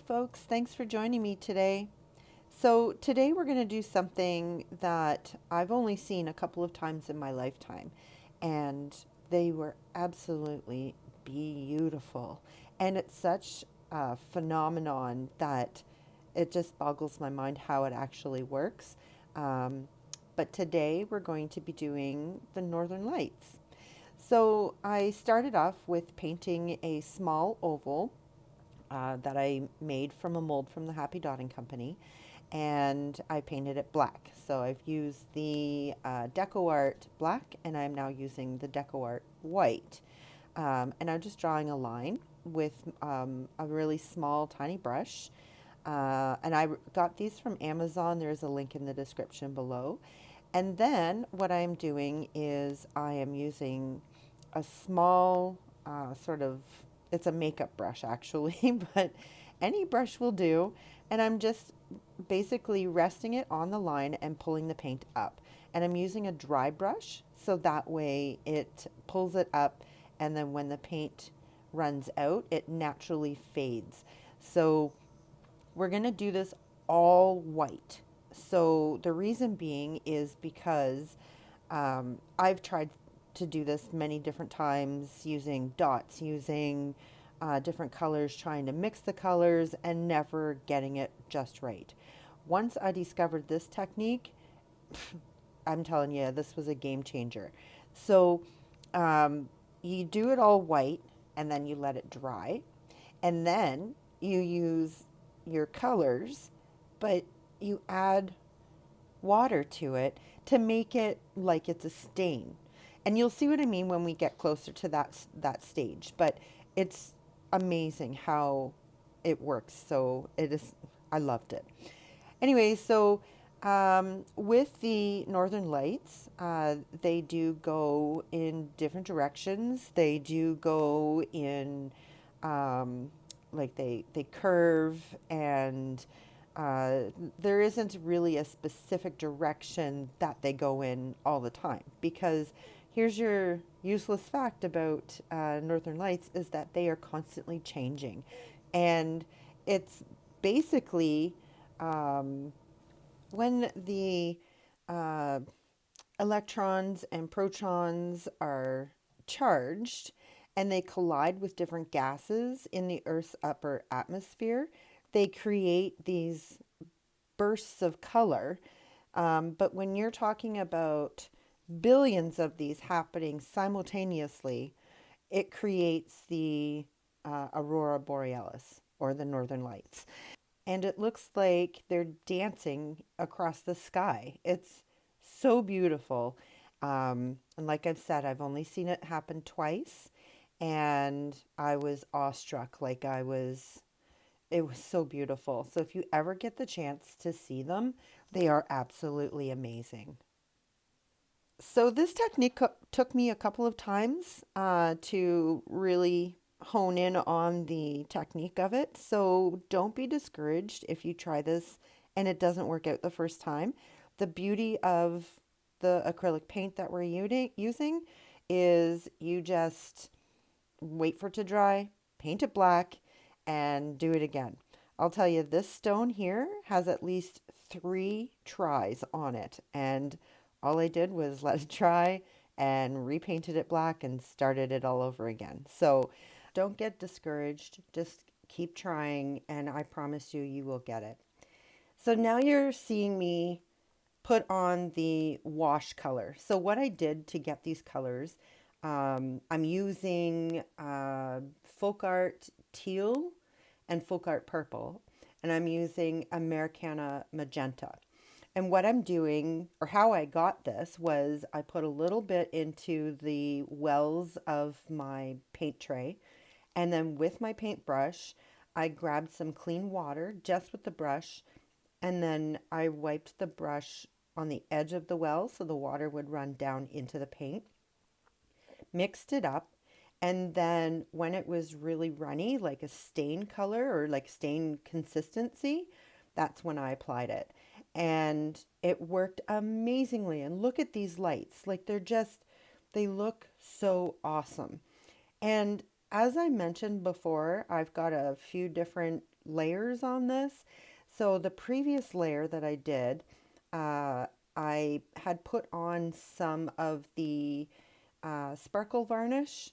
folks. Thanks for joining me today. So, today we're going to do something that I've only seen a couple of times in my lifetime, and they were absolutely beautiful. And it's such a phenomenon that it just boggles my mind how it actually works. Um, but today we're going to be doing the Northern Lights. So, I started off with painting a small oval that I made from a mold from the Happy Dotting Company, and I painted it black. So I've used the DecoArt black, and I'm now using the DecoArt white. And I'm just drawing a line with a really small, tiny brush. And I got these from Amazon. There's a link in the description below. And then what I'm doing is I am using a small sort of, it's a makeup brush actually, but any brush will do. And I'm just basically resting it on the line and pulling the paint up. And I'm using a dry brush so that way it pulls it up, and then when the paint runs out, it naturally fades. So we're going to do this all white. So the reason being is because I've tried to do this many different times using dots, using different colors, trying to mix the colors and never getting it just right. Once I discovered this technique, I'm telling you, this was a game changer. So you do it all white and then you let it dry. And then you use your colors, but you add water to it to make it like it's a stain. And you'll see what I mean when we get closer to that stage. But it's amazing how it works. So it is, I loved it. Anyway, so with the Northern Lights, they do go in different directions. They do go in, like they curve, and there isn't really a specific direction that they go in all the time. Because here's your useless fact about Northern Lights is that they are constantly changing. And it's basically um, when the uh, electrons and protons are charged and they collide with different gases in the Earth's upper atmosphere, they create these bursts of color. But when you're talking about billions of these happening simultaneously, it creates the aurora borealis, or the northern lights. And it looks like they're dancing across the sky. It's so beautiful. And like I've said, I've only seen it happen twice, and I was awestruck. It was so beautiful. So if you ever get the chance to see them, they are absolutely amazing. So this technique took me a couple of times to really hone in on the technique of it. So don't be discouraged if you try this and it doesn't work out the first time. The beauty of the acrylic paint that we're using is you just wait for it to dry, paint it black, and do it again. I'll tell you, this stone here has at least 3 tries on it, and all I did was let it dry and repainted it black and started it all over again. So don't get discouraged. Just keep trying, and I promise you, you will get it. So now you're seeing me put on the wash color. So what I did to get these colors, I'm using FolkArt Teal and FolkArt Purple, and I'm using Americana Magenta. And what I'm doing, or how I got this, was I put a little bit into the wells of my paint tray, and then with my paintbrush, I grabbed some clean water just with the brush, and then I wiped the brush on the edge of the well so the water would run down into the paint, mixed it up, and then when it was really runny, like a stain color or like stain consistency, that's when I applied it. And it worked amazingly. And look at these lights. Like they look so awesome. And as I mentioned before, I've got a few different layers on this. So the previous layer that I did, I had put on some of the sparkle varnish,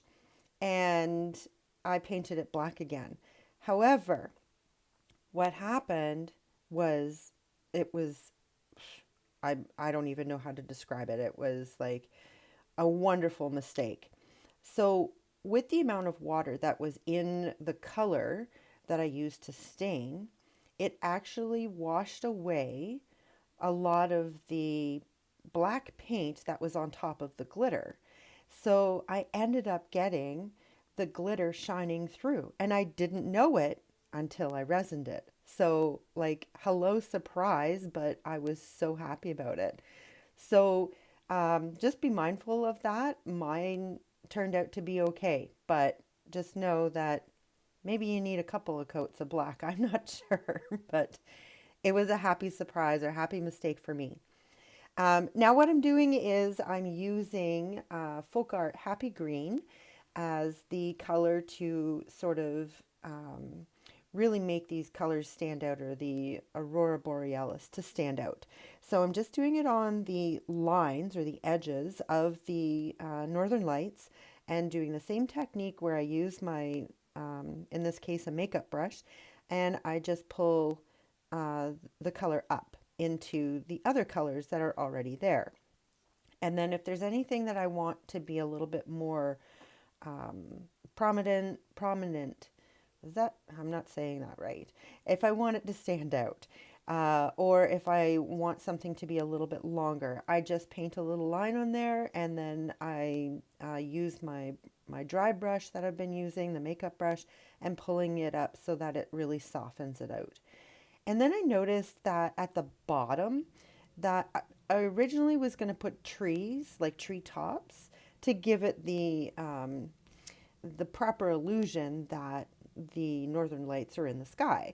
and I painted it black again. However, what happened was it was I don't even know how to describe it. It was like a wonderful mistake. So with the amount of water that was in the color that I used to stain, it actually washed away a lot of the black paint that was on top of the glitter. So I ended up getting the glitter shining through, and I didn't know it until I resined it. So, like, hello, surprise, but I was so happy about it. So, just be mindful of that. Mine turned out to be okay, but just know that maybe you need a couple of coats of black. I'm not sure, but it was a happy surprise or happy mistake for me. Now what I'm doing is I'm using FolkArt Happy Green as the color to sort of really make these colors stand out, or the Aurora Borealis to stand out. So I'm just doing it on the lines or the edges of the Northern Lights, and doing the same technique where I use my, in this case, a makeup brush, and I just pull the color up into the other colors that are already there. And then if there's anything that I want to be a little bit more prominent, is that, I'm not saying that right. If I want it to stand out, or if I want something to be a little bit longer, I just paint a little line on there, and then I use my dry brush that I've been using, the makeup brush, and pulling it up so that it really softens it out. And then I noticed that at the bottom, that I originally was going to put trees, like tree tops, to give it the proper illusion that the northern lights are in the sky.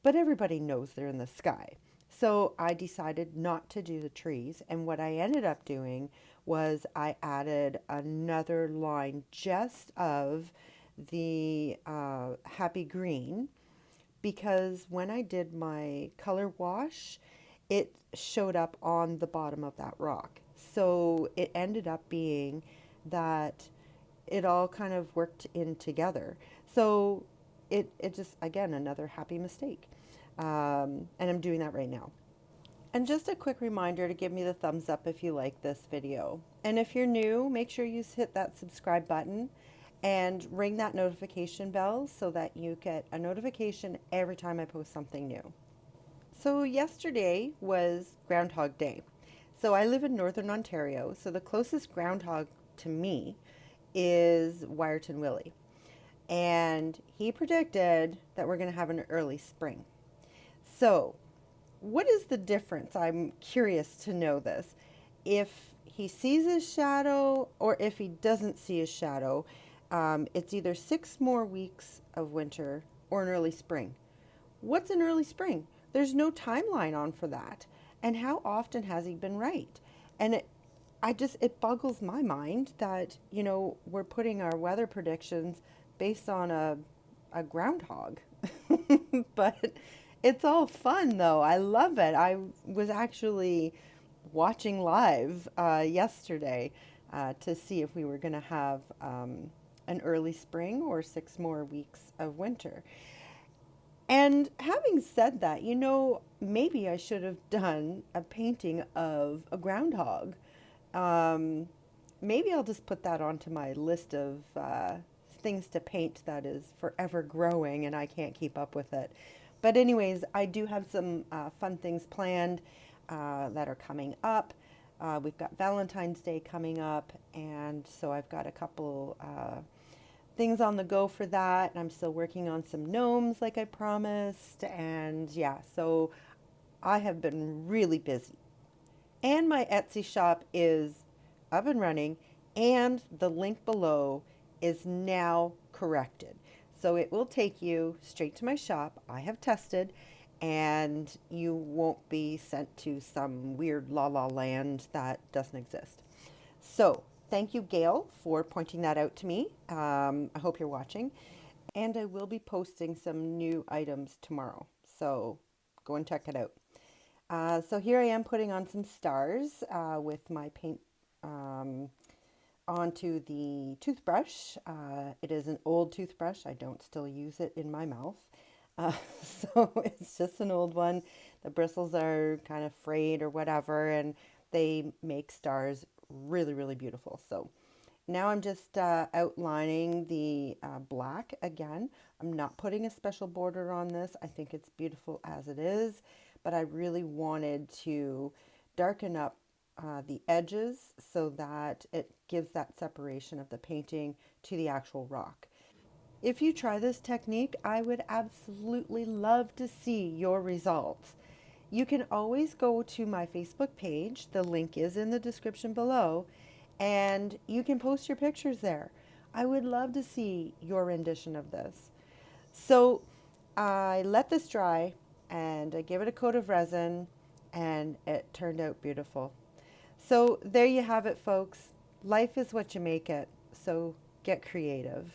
But everybody knows they're in the sky. So I decided not to do the trees. And what I ended up doing was I added another line just of the happy green, because when I did my color wash, it showed up on the bottom of that rock. So it ended up being that it all kind of worked in together. So it just, again, another happy mistake. And I'm doing that right now. And just a quick reminder to give me the thumbs up if you like this video. And if you're new, make sure you hit that subscribe button and ring that notification bell so that you get a notification every time I post something new. So yesterday was Groundhog Day. So I live in Northern Ontario, so the closest groundhog to me is Wyerton Willie. And he predicted that we're going to have an early spring. So what is the difference? I'm curious to know this. If he sees his shadow or if he doesn't see his shadow, it's either 6 more weeks of winter or an early spring. What's an early spring? There's no timeline on for that. And how often has he been right? And it boggles my mind that, we're putting our weather predictions based on a groundhog. But it's all fun though. I love it. I was actually watching live yesterday to see if we were going to have an early spring or 6 more weeks of winter. And having said that, maybe I should have done a painting of a groundhog. Maybe I'll just put that onto my list of things to paint that is forever growing and I can't keep up with it. But anyways, I do have some fun things planned that are coming up. We've got Valentine's Day coming up, and so I've got a couple things on the go for that. I'm still working on some gnomes like I promised, and yeah, so I have been really busy. And my Etsy shop is up and running, and the link below is now corrected. So it will take you straight to my shop. I have tested, and you won't be sent to some weird la la land that doesn't exist. So thank you, Gail, for pointing that out to me. I hope you're watching. And I will be posting some new items tomorrow, so go and check it out. So here I am putting on some stars with my paint um, onto the toothbrush. It is an old toothbrush. I don't still use it in my mouth. Uh, so it's just an old one. The bristles are kind of frayed or whatever, and they make stars really, really beautiful. So now I'm just outlining the black again. I'm not putting a special border on this. I think it's beautiful as it is, but I really wanted to darken up the edges so that it gives that separation of the painting to the actual rock. If you try this technique, I would absolutely love to see your results. You can always go to my Facebook page. The link is in the description below, and you can post your pictures there. I would love to see your rendition of this. So I let this dry and I gave it a coat of resin, and it turned out beautiful. So there you have it, folks. Life is what you make it. So get creative.